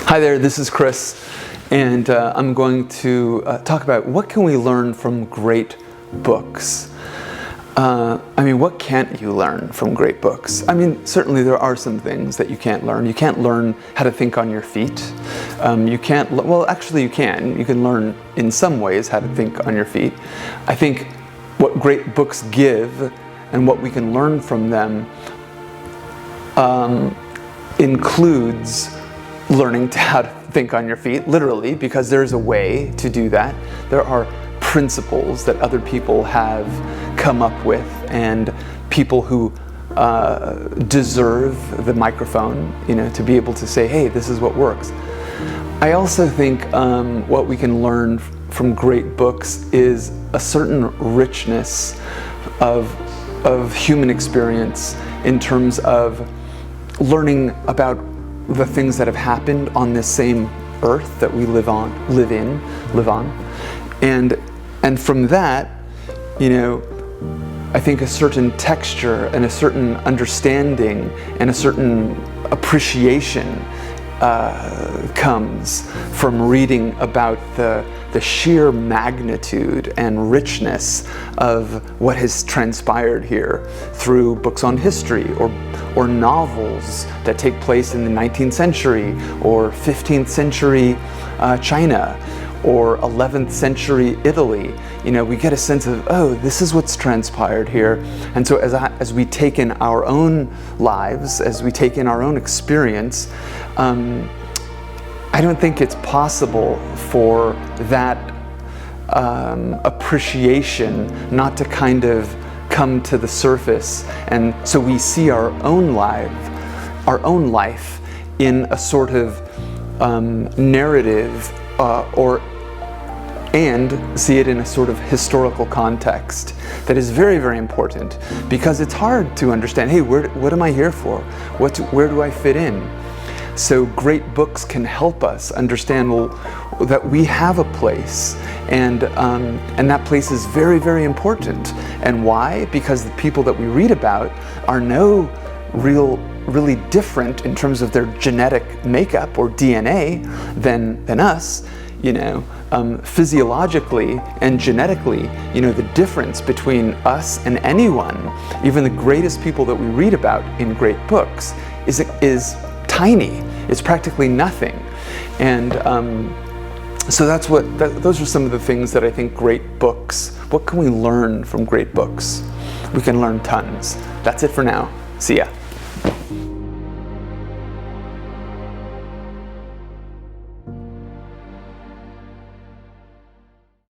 Hi there, this is Chris, and I'm going to talk about what can we learn from great books. What can't you learn from great books? Certainly there are some things that you can't learn. You can't learn how to think on your feet. You can't, well, actually you can. You can learn in some ways how to think on your feet. I think what great books give and what we can learn from them includes learning how to think on your feet, literally, because there's a way to do that. There are principles that other people have come up with, and people who deserve the microphone, to be able to say, hey, this is what works. I also think what we can learn from great books is a certain richness of human experience in terms of learning about the things that have happened on this same earth that we live on, and from that, I think a certain texture and a certain understanding and a certain appreciation comes from reading about the sheer magnitude and richness of what has transpired here through books on history or novels that take place in the 19th century or 15th century China or 11th century Italy. We get a sense of, oh, this is what's transpired here. And so as we take in our own lives, as we take in our own experience, I don't think it's possible for that appreciation not to kind of come to the surface, and so we see our own life in a sort of narrative, and see it in a sort of historical context that is very, very important, because it's hard to understand, hey, what am I here for? Where do I fit in? So great books can help us understand, well, that we have a place, and that place is very, very important. And why? Because the people that we read about are really different in terms of their genetic makeup or DNA than us. Physiologically and genetically, the difference between us and anyone, even the greatest people that we read about in great books, is tiny. It's practically nothing. And so those are some of the things that I think great books, what can we learn from great books? We can learn tons. That's it for now. See ya.